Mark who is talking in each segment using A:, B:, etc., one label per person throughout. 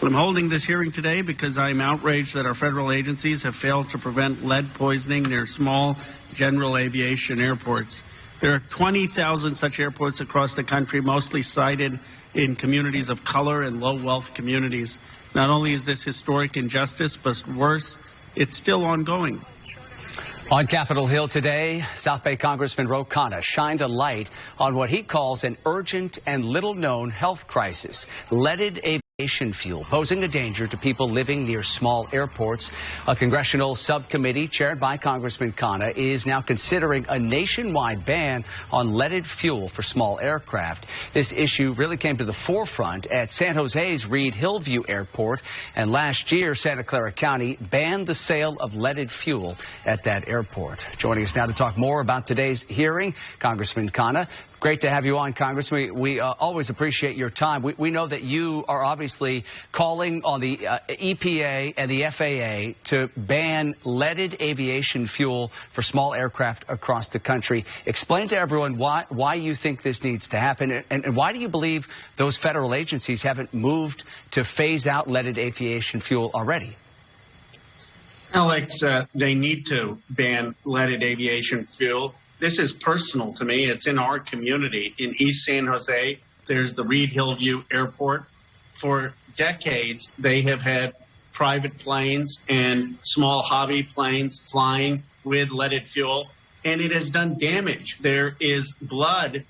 A: But I'm holding this hearing today because I'm outraged that our federal agencies have failed to prevent lead poisoning near small general aviation airports. There are 20,000 such airports across the country, mostly sited in communities of color and low-wealth communities. Not only is this historic injustice, but worse, it's still ongoing.
B: On Capitol Hill today, South Bay Congressman Khanna shined a light on what he calls an urgent and little-known health crisis: leaded aviation fuel posing a danger to people living near small airports. A congressional subcommittee chaired by Congressman Khanna is now considering a nationwide ban on leaded fuel for small aircraft. This issue really came to the forefront at San Jose's Reed Hillview Airport, and last year Santa Clara County banned the sale of leaded fuel at that airport. Joining us now to talk more about today's hearing, Congressman Khanna. Great to have you on, Congressman. We always appreciate your time. We know that you are obviously calling on the EPA and the FAA to ban leaded aviation fuel for small aircraft across the country. Explain to everyone why you think this needs to happen, and why do you believe those federal agencies haven't moved to phase out leaded aviation fuel already?
A: Alex, they need to ban leaded aviation fuel. This is personal to me. It's in our community. In East San Jose, there's the Reed Hillview Airport. For decades, they have had private planes and small hobby planes flying with leaded fuel, and it has done damage. There is lead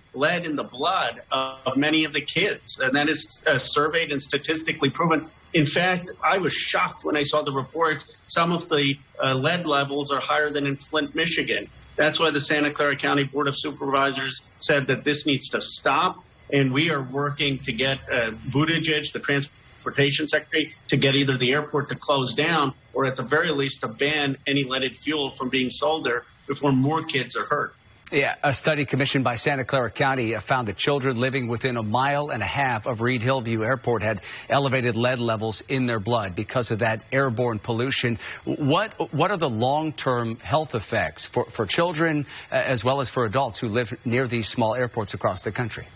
A: in the blood of many of the kids, and that is surveyed and statistically proven. In fact, I was shocked when I saw the reports. Some of the lead levels are higher than in Flint, Michigan. That's why the Santa Clara County Board of Supervisors said that this needs to stop, and we are working to get Buttigieg, the Transportation Secretary, to get either the airport to close down or at the very least to ban any leaded fuel from being sold there before more kids are hurt.
B: Yeah, a study commissioned by Santa Clara County found that children living within 1.5 miles of Reed Hillview Airport had elevated lead levels in their blood because of that airborne pollution. What are the long-term health effects for children as well as for adults who live near these small airports across the country?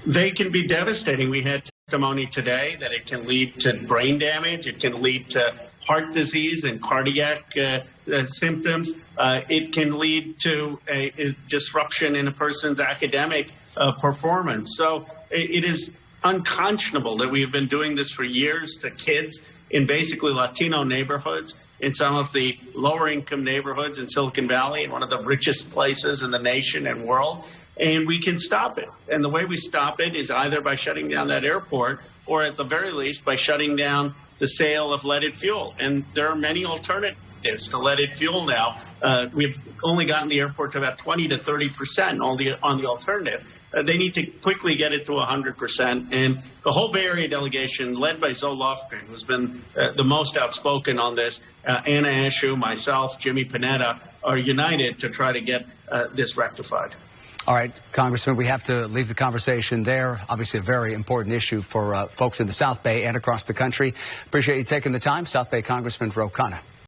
A: They can be devastating. We had testimony today that it can lead to brain damage. It can lead to heart disease and cardiac symptoms. It can lead to a disruption in a person's academic performance. So it is unconscionable that we have been doing this for years to kids in basically Latino neighborhoods, in some of the lower income neighborhoods in Silicon Valley, in one of the richest places in the nation and world. And we can stop it. And the way we stop it is either by shutting down that airport or at the very least by shutting down the sale of leaded fuel. And there are many alternatives to leaded fuel now. We've only gotten the airport to about 20 to 30% on the alternative. They need to quickly get it to 100%. And the whole Bay Area delegation, led by Zoe Lofgren, who's been the most outspoken on this, Anna Eshoo, myself, Jimmy Panetta, are united to try to get this rectified.
B: All right, Congressman, we have to leave the conversation there. Obviously, a very important issue for folks in the South Bay and across the country. Appreciate you taking the time. South Bay Congressman Khanna.